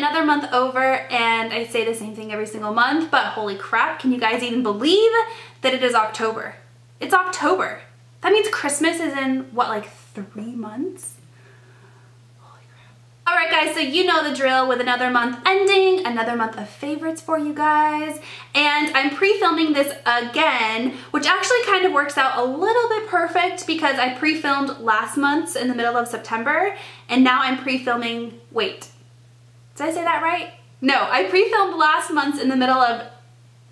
another month over, and I say the same thing every single month, but holy crap, can you guys even believe that it is October? It's October. That means Christmas is in, what, like 3 months? Holy crap. Alright guys, so you know the drill with another month ending, another month of favorites for you guys, and I'm pre-filming this again, which actually kind of works out a little bit perfect because I pre-filmed last month's in the middle of September, and now I'm pre-filming, wait, did I say that right? No, I pre-filmed last month's in the middle of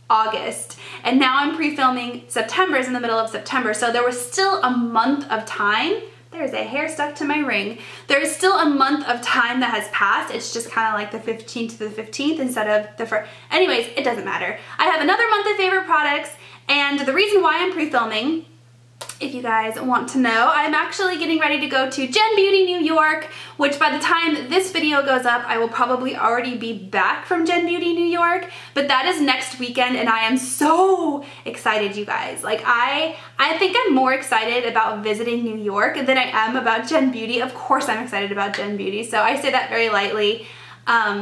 August, and now I'm pre-filming September's in the middle of September, so there was still a month of time. There's a hair stuck to my ring. There is still a month of time that has passed. It's just kind of like the 15th to the 15th instead of the first. Anyways, it doesn't matter. I have another month of favorite products, and the reason why I'm pre-filming, if you guys want to know, I'm actually getting ready to go to Gen Beauty New York, which by the time this video goes up, I will probably already be back from Gen Beauty New York, but that is next weekend, and I am so excited, you guys. Like, I think I'm more excited about visiting New York than I am about Gen Beauty. Of course I'm excited about Gen Beauty, so I say that very lightly.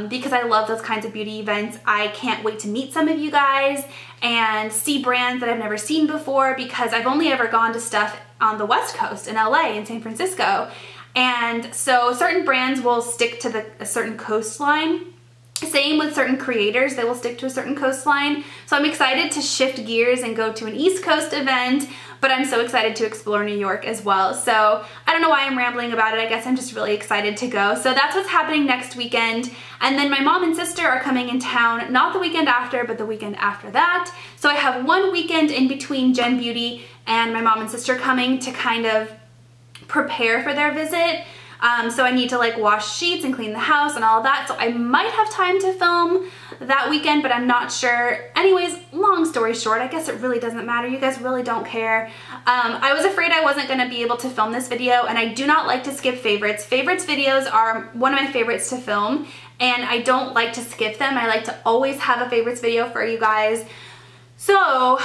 Because I love those kinds of beauty events. I can't wait to meet some of you guys and see brands that I've never seen before, because I've only ever gone to stuff on the West Coast in LA and San Francisco. And so certain brands will stick to a certain coastline. Same with certain creators, they will stick to a certain coastline. So I'm excited to shift gears and go to an East Coast event, but I'm so excited to explore New York as well. So I don't know why I'm rambling about it. I guess I'm just really excited to go. So that's what's happening next weekend. And then my mom and sister are coming in town, not the weekend after, but the weekend after that. So I have one weekend in between Gen Beauty and my mom and sister coming to kind of prepare for their visit. So I need to like wash sheets and clean the house and all of that. So I might have time to film that weekend, but I'm not sure. Anyways, long story short, I guess it really doesn't matter. You guys really don't care. I was afraid I wasn't going to be able to film this video, and I do not like to skip favorites. Favorites videos are one of my favorites to film, and I don't like to skip them. I like to always have a favorites video for you guys. So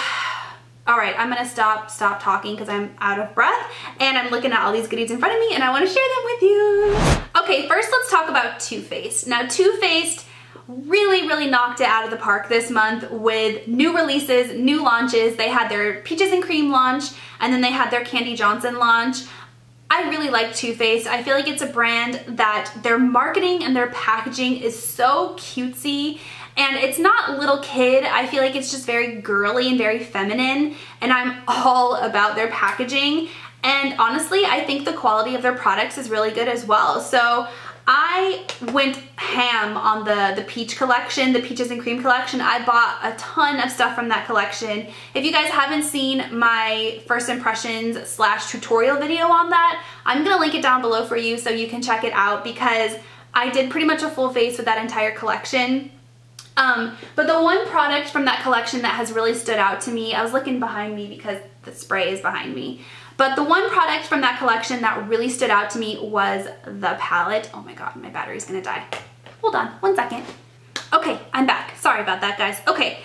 all right, I'm gonna stop talking because I'm out of breath and I'm looking at all these goodies in front of me and I wanna share them with you. Okay, first let's talk about Too Faced. Now, Too Faced really knocked it out of the park this month with new releases, new launches. They had their Peaches and Cream launch, and then they had their Kandee Johnson launch. I really like Too Faced. I feel like it's a brand that their marketing and their packaging is so cutesy, and it's not little kid. I feel like it's just very girly and very feminine, and I'm all about their packaging. And honestly, I think the quality of their products is really good as well. So I went ham on the peach collection, the Peaches and Cream collection. I bought a ton of stuff from that collection. If you guys haven't seen my first impressions / tutorial video on that, I'm gonna link it down below for you so you can check it out, because I did pretty much a full face with that entire collection. But the one product from that collection that has really stood out to me, I was looking behind me because the spray is behind me, but the one product from that collection that really stood out to me was the palette. Oh my god, my battery's gonna die. Hold on, 1 second. Okay, I'm back. Sorry about that, guys. Okay,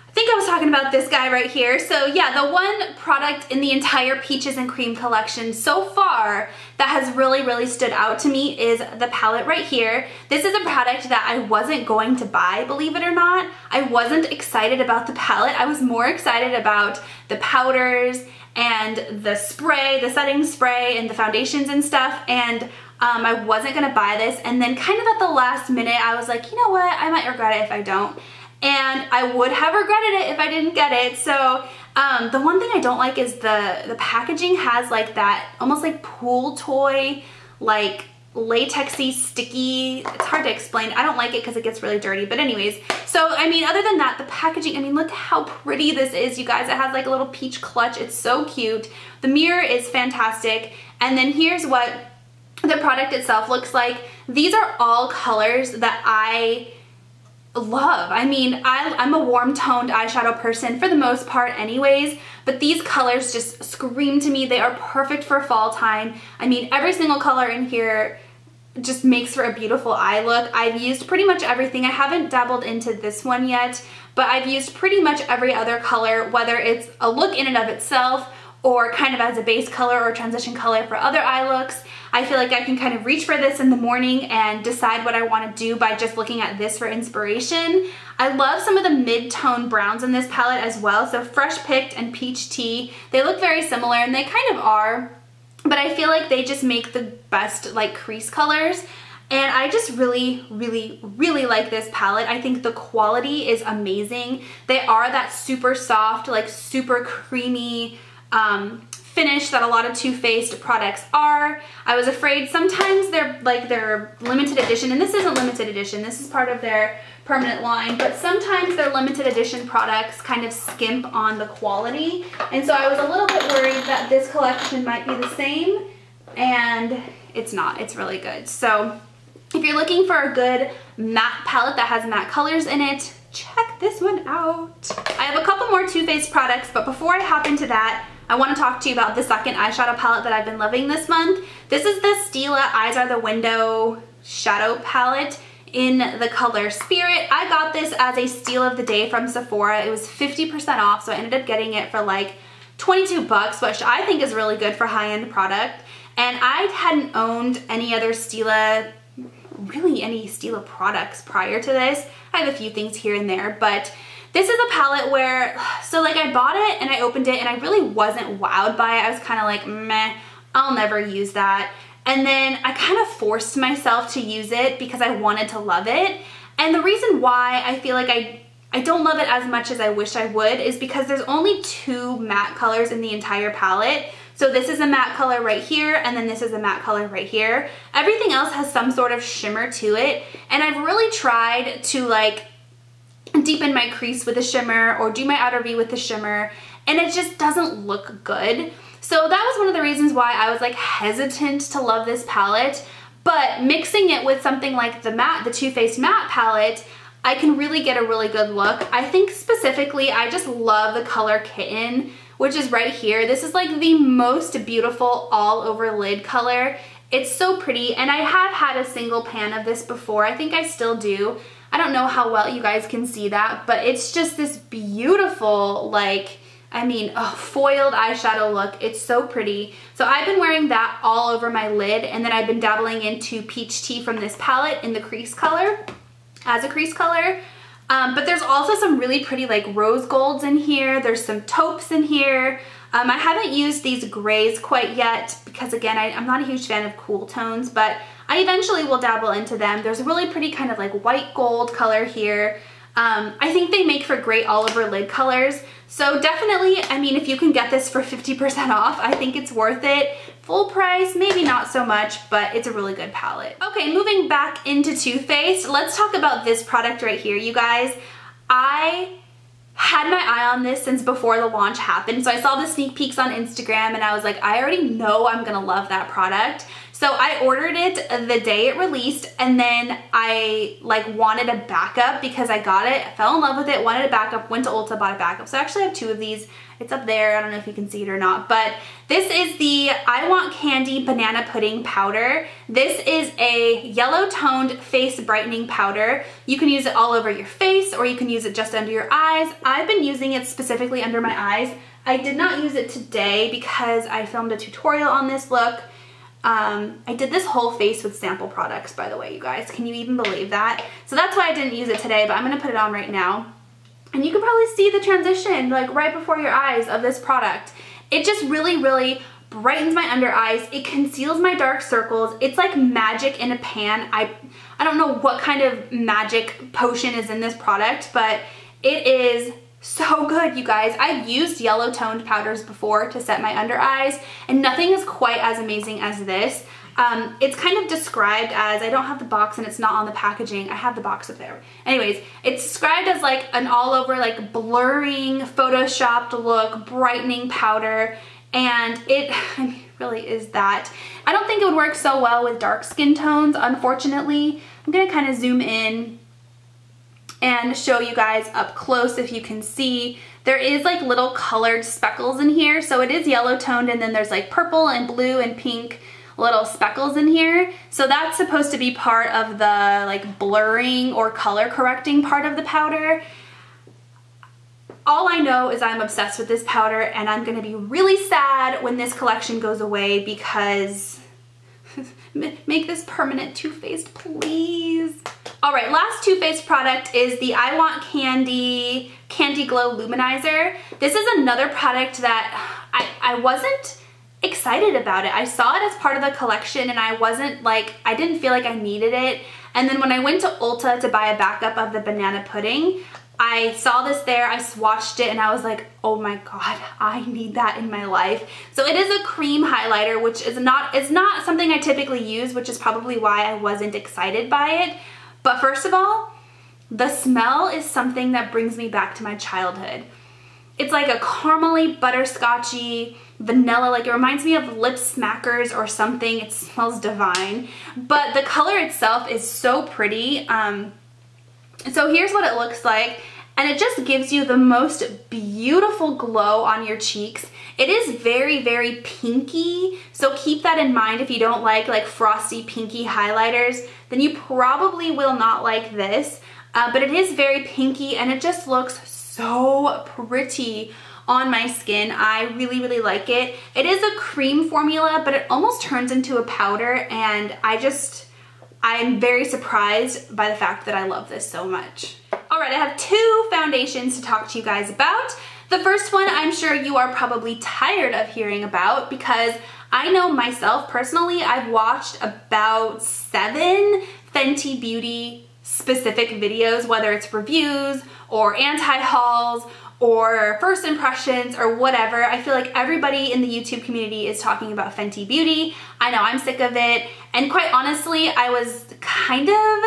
I think I was talking about this guy right here. So yeah, the one product in the entire Peaches and Cream collection so far that has really stood out to me is the palette right here. This is a product that I wasn't going to buy, believe it or not. I wasn't excited about the palette. I was more excited about the powders and the spray, the setting spray, and the foundations and stuff, and I wasn't gonna buy this. And then kind of at the last minute, I was like, you know what, I might regret it if I don't. And I would have regretted it if I didn't get it. So the one thing I don't like is the packaging has like that almost like pool toy, like latexy, sticky. It's hard to explain. I don't like it because it gets really dirty. But anyways, so I mean, other than that, the packaging, I mean, look how pretty this is, you guys. It has like a little peach clutch. It's so cute. The mirror is fantastic. And then here's what the product itself looks like. These are all colors that I love. I mean, I'm a warm toned eyeshadow person for the most part anyways, but these colors just scream to me. They are perfect for fall time. I mean, every single color in here just makes for a beautiful eye look. I've used pretty much everything. I haven't dabbled into this one yet, but I've used pretty much every other color, whether it's a look in and of itself or kind of as a base color or transition color for other eye looks. I feel like I can kind of reach for this in the morning and decide what I want to do by just looking at this for inspiration. I love some of the mid-tone browns in this palette as well. So Fresh Picked and Peach Tea, they look very similar, and they kind of are, but I feel like they just make the best like crease colors. And I just really, really, really like this palette. I think the quality is amazing. They are that super soft, like super creamy finish that a lot of Too Faced products are. I was afraid sometimes they're limited edition, and this isn't limited edition, this is part of their permanent line, but sometimes their limited edition products kind of skimp on the quality. And so I was a little bit worried that this collection might be the same, and it's not. It's really good. So if you're looking for a good matte palette that has matte colors in it, check this one out. I have a couple more Too Faced products, but before I hop into that, I want to talk to you about the second eyeshadow palette that I've been loving this month. This is the Stila Eyes Are the Window shadow palette in the color Spirit. I got this as a steal of the day from Sephora. It was 50% off, so I ended up getting it for like 22 bucks, which I think is really good for high-end product. And I hadn't owned any other Stila, really any Stila products prior to this. I have a few things here and there, but this is a palette where, so like I bought it and I opened it and I really wasn't wowed by it. I was kind of like, meh, I'll never use that. And then I kind of forced myself to use it because I wanted to love it. And the reason why I feel like I don't love it as much as I wish I would is because there's only 2 matte colors in the entire palette. So this is a matte color right here, and then this is a matte color right here. Everything else has some sort of shimmer to it, and I've really tried to like deepen my crease with a shimmer or do my outer V with the shimmer, and it just doesn't look good. So that was one of the reasons why I was like hesitant to love this palette, but mixing it with something like the Too Faced matte palette, I can really get a really good look. I think specifically, I just love the color Kitten, which is right here. This is like the most beautiful all over lid color. It's so pretty, and I have had a single pan of this before. I think I still do. I don't know how well you guys can see that, but it's just this beautiful, like, I mean, foiled eyeshadow look. It's so pretty. So I've been wearing that all over my lid, and then I've been dabbling into Peach Tea from this palette in the crease color, as a crease color. But there's also some really pretty like rose golds in here. There's some taupes in here. I haven't used these grays quite yet because again, I'm not a huge fan of cool tones, but I eventually will dabble into them. There's a really pretty kind of like white gold color here. I think they make for great all over lid colors. So definitely, I mean, if you can get this for 50% off, I think it's worth it. Full price, maybe not so much, but it's a really good palette. Okay, moving back into Too Faced, let's talk about this product right here, you guys. I had my eye on this since before the launch happened. So I saw the sneak peeks on Instagram and I was like, I already know I'm gonna love that product. So I ordered it the day it released, and then I like wanted a backup because I got it, I fell in love with it, wanted a backup, went to Ulta, bought a backup. So I actually have 2 of these. It's up there, I don't know if you can see it or not, but this is the I Want Kandee Banana Pudding Powder. This is a yellow toned face brightening powder. You can use it all over your face or you can use it just under your eyes. I've been using it specifically under my eyes. I did not use it today because I filmed a tutorial on this look. I did this whole face with sample products, by the way, you guys. Can you even believe that? So that's why I didn't use it today, but I'm gonna put it on right now. And you can probably see the transition like right before your eyes of this product. It just really, really brightens my under eyes. It conceals my dark circles. It's like magic in a pan. I don't know what kind of magic potion is in this product, but it is so good, you guys. I've used yellow toned powders before to set my under eyes, and nothing is quite as amazing as this. It's kind of described as, I don't have the box and it's not on the packaging. I have the box up there. Anyways, it's described as like an all over like blurring, photoshopped look, brightening powder, and it really is that. I don't think it would work so well with dark skin tones, unfortunately. I'm gonna kind of zoom in and show you guys up close if you can see. There is like little colored speckles in here, so it is yellow toned, and then there's like purple and blue and pink little speckles in here. So that's supposed to be part of the like blurring or color correcting part of the powder. All I know is I'm obsessed with this powder, and I'm gonna be really sad when this collection goes away because make this permanent Too Faced, please. All right, last Too Faced product is the I Want Kandee Glow Luminizer. This is another product that I wasn't excited about it. I saw it as part of the collection and I didn't feel like I needed it. And then when I went to Ulta to buy a backup of the banana pudding, I saw this there, I swatched it, and I was like, oh my god, I need that in my life. So it is a cream highlighter, which is not something I typically use, which is probably why I wasn't excited by it. But first of all, the smell is something that brings me back to my childhood. It's like a caramely, butterscotchy, vanilla, like it reminds me of lip smackers or something. It smells divine. But the color itself is so pretty. So here's what it looks like, and it just gives you the most beautiful glow on your cheeks. It is very, very pinky, so keep that in mind. If you don't like frosty pinky highlighters, then you probably will not like this. But it is very pinky, and it just looks so pretty on my skin. I really, really like it. It is a cream formula, but it almost turns into a powder, and I'm very surprised by the fact that I love this so much. All right, I have two foundations to talk to you guys about. The first one I'm sure you are probably tired of hearing about because I know myself personally, I've watched about 7 Fenty Beauty specific videos, whether it's reviews or anti-hauls or first impressions or whatever. I feel like everybody in the YouTube community is talking about Fenty Beauty. I know I'm sick of it, and quite honestly, I was kind of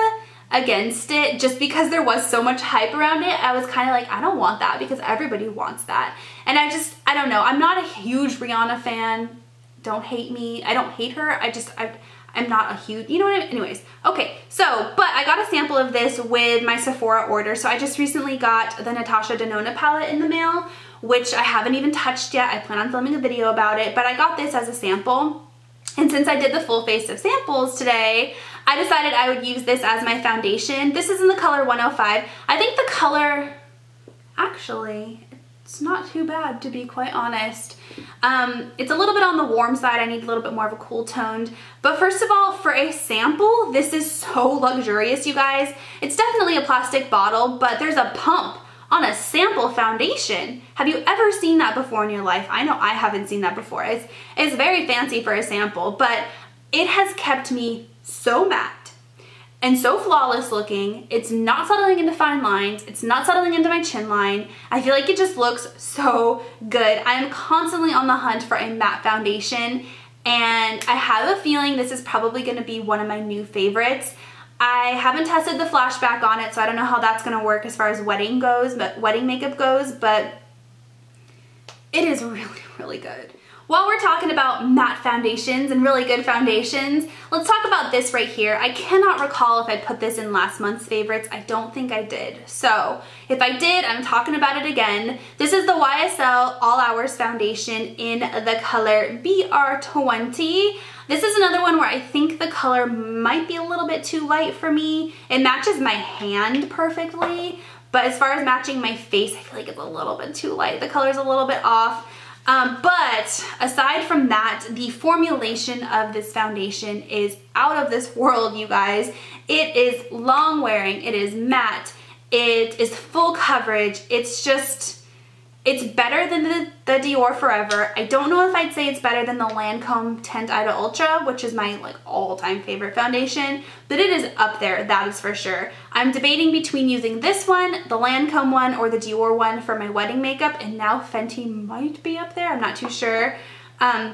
against it just because there was so much hype around it. I was kind of like, I don't want that because everybody wants that. And I don't know, I'm not a huge Rihanna fan. Don't hate me. I don't hate her. I'm not a huge, you know what I mean? Anyways, okay, so, but I got a sample of this with my Sephora order. So I just recently got the Natasha Denona palette in the mail, which I haven't even touched yet. I plan on filming a video about it, but I got this as a sample. And since I did the full face of samples today, I decided I would use this as my foundation. This is in the color 105. I think the color, actually, it's not too bad, to be quite honest. It's a little bit on the warm side. I need a little bit more of a cool toned. But first of all, for a sample, this is so luxurious, you guys. It's definitely a plastic bottle, but there's a pump on a sample foundation. Have you ever seen that before in your life? I know I haven't seen that before. It's very fancy for a sample, but it has kept me so matte and so flawless looking. It's not settling into fine lines. It's not settling into my chin line. I feel like it just looks so good. I am constantly on the hunt for a matte foundation, and I have a feeling this is probably gonna be one of my new favorites. I haven't tested the flashback on it, so I don't know how that's gonna work as far as wedding makeup goes, but it is really, really good. While we're talking about matte foundations and really good foundations, let's talk about this right here. I cannot recall if I put this in last month's favorites. I don't think I did. So if I did, I'm talking about it again. This is the YSL All Hours Foundation in the color BR20. This is another one where I think the color might be a little bit too light for me. It matches my hand perfectly, but as far as matching my face, I feel like it's a little bit too light. The color's a little bit off. But aside from that, the formulation of this foundation is out of this world, you guys. It is long wearing, it is matte, it is full coverage. It's better than the Dior Forever. I don't know if I'd say it's better than the Lancome Tint Ida Ultra, which is my all-time favorite foundation, but it is up there, that is for sure. I'm debating between using this one, the Lancome one, or the Dior one for my wedding makeup, and now Fenty might be up there, I'm not too sure. I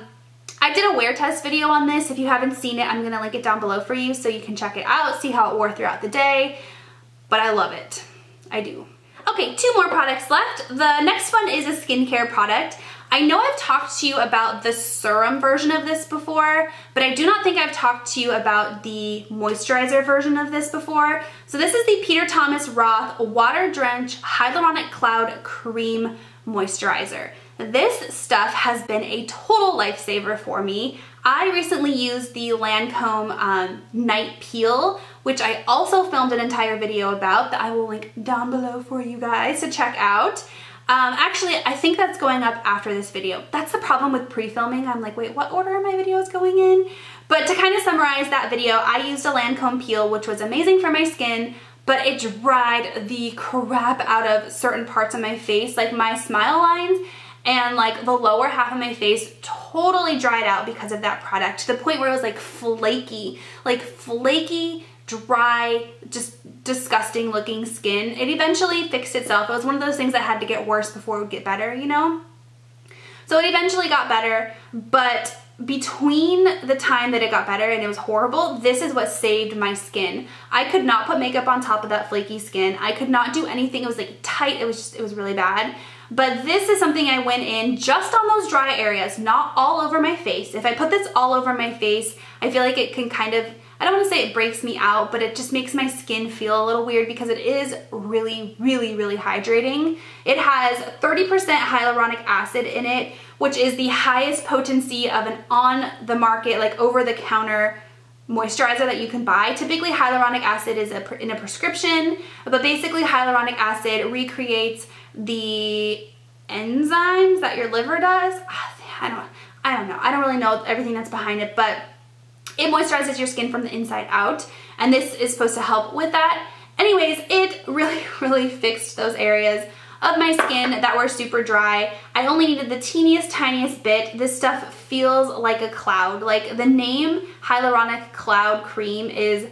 did a wear test video on this. If you haven't seen it, I'm gonna link it down below for you so you can check it out, see how it wore throughout the day, but I love it, I do. Okay, 2 more products left. The next one is a skincare product. I know I've talked to you about the serum version of this before, but I do not think I've talked to you about the moisturizer version of this before. So this is the Peter Thomas Roth Water Drench Hyaluronic Cloud Cream Moisturizer. This stuff has been a total lifesaver for me. I recently used the Lancome Night Peel, which I also filmed an entire video about that I will link down below for you guys to check out. Actually, I think that's going up after this video. That's the problem with pre-filming. I'm like, wait, what order are my videos going in? But to kind of summarize that video, I used a Lancome peel, which was amazing for my skin, but it dried the crap out of certain parts of my face, like my smile lines and like the lower half of my face totally dried out because of that product, to the point where it was like flaky, dry, just disgusting looking skin. It eventually fixed itself. It was one of those things that had to get worse before it would get better, you know? So it eventually got better, but between the time that it got better and it was horrible, this is what saved my skin. I could not put makeup on top of that flaky skin. I could not do anything. It was like tight. It was really bad. But this is something I went in just on those dry areas, not all over my face. If I put this all over my face, I feel like it can kind of, I don't want to say it breaks me out, but it just makes my skin feel a little weird because it is really, really, really hydrating. It has 30% hyaluronic acid in it, which is the highest potency of an on-the-market, like over-the-counter moisturizer that you can buy. Typically, hyaluronic acid is in a prescription, but basically hyaluronic acid recreates the enzymes that your liver does. I don't know. I don't really know everything that's behind it, but it moisturizes your skin from the inside out, and this is supposed to help with that. Anyways, it really, really fixed those areas of my skin that were super dry. I only needed the teeniest, tiniest bit. This stuff feels like a cloud. Like, the name Hyaluronic Cloud Cream is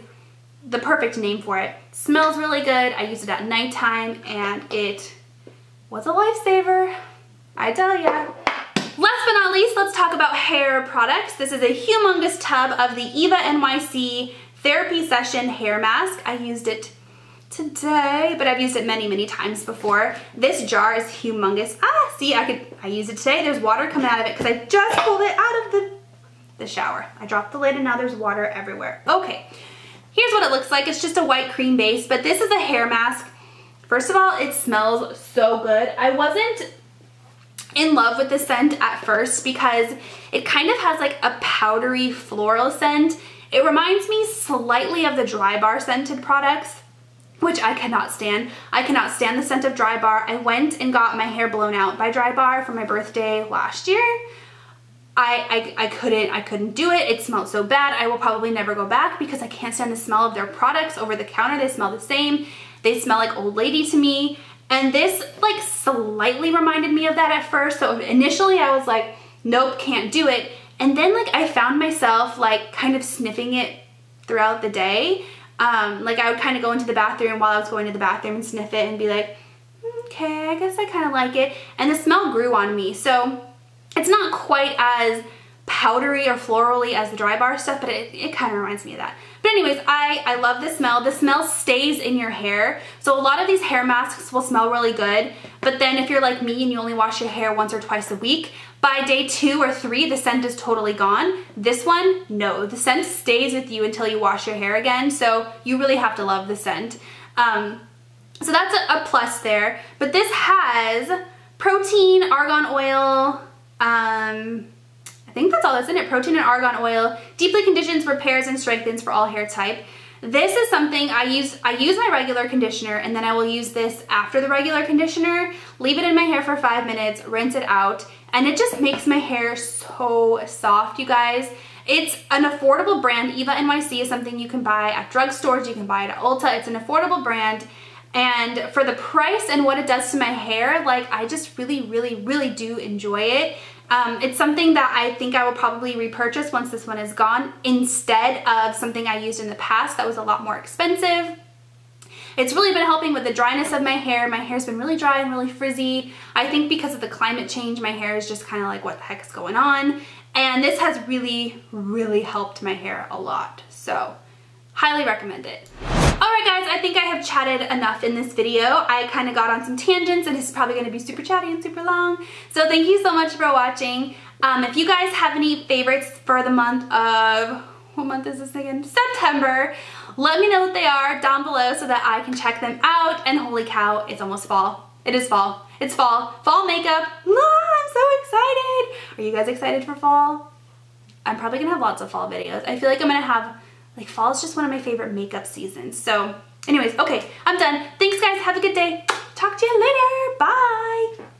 the perfect name for it. Smells really good. I used it at nighttime, and it was a lifesaver, I tell ya. Last but not least, let's talk about hair products. This is a humongous tub of the Eva NYC Therapy Session Hair Mask. I used it today, but I've used it many, many times before. This jar is humongous. See, I used it today. There's water coming out of it because I just pulled it out of the shower. I dropped the lid and now there's water everywhere. Okay, here's what it looks like. It's just a white cream base, but this is a hair mask. First of all, it smells so good. I wasn't in love with the scent at first because it kind of has like a powdery floral scent. It reminds me slightly of the Dry Bar scented products, which I cannot stand. I cannot stand the scent of Dry Bar. I went and got my hair blown out by Dry Bar for my birthday last year. I couldn't do it. It smelled so bad. I will probably never go back because I can't stand the smell of their products over the counter. They smell the same. They smell like old lady to me. And this like slightly reminded me of that at first. So initially I was like, nope, can't do it. And then like I found myself like kind of sniffing it throughout the day. Like I would kind of go into the bathroom while I was going to the bathroom and sniff it and be like, okay, I guess I kind of like it. And the smell grew on me. So it's not quite as powdery or florally as the Dry Bar stuff, but it kind of reminds me of that. But anyways, I love the smell. The smell stays in your hair. So a lot of these hair masks will smell really good, but then if you're like me and you only wash your hair once or twice a week, by day 2 or 3, the scent is totally gone. This one, no, the scent stays with you until you wash your hair again. So you really have to love the scent. So that's a plus there. But this has protein, argan oil, I think that's all that's in it. Protein and argan oil, deeply conditions, repairs, and strengthens for all hair type. This is something I use my regular conditioner, and then I will use this after the regular conditioner, leave it in my hair for 5 minutes, rinse it out, and it just makes my hair so soft, you guys. It's an affordable brand. Eva NYC is something you can buy at drugstores, you can buy it at Ulta. It's an affordable brand. And for the price and what it does to my hair, like I just really, really, really do enjoy it. It's something that I think I will probably repurchase once this one is gone, instead of something I used in the past that was a lot more expensive. It's really been helping with the dryness of my hair. My hair's been really dry and really frizzy. I think because of the climate change, my hair is just kind of like, what the heck is going on? And this has really, really helped my hair a lot. So, highly recommend it. Alright guys, I think I have chatted enough in this video. I kind of got on some tangents and it's probably going to be super chatty and super long. So thank you so much for watching. If you guys have any favorites for the month of, what month is this again? September. Let me know what they are down below so that I can check them out. And holy cow, it's almost fall. It is fall. It's fall. Fall makeup. I'm so excited. Are you guys excited for fall? I'm probably going to have lots of fall videos. I feel like I'm going to have, like, fall is just one of my favorite makeup seasons. So anyways, okay, I'm done. Thanks guys. Have a good day. talk to you later. Bye.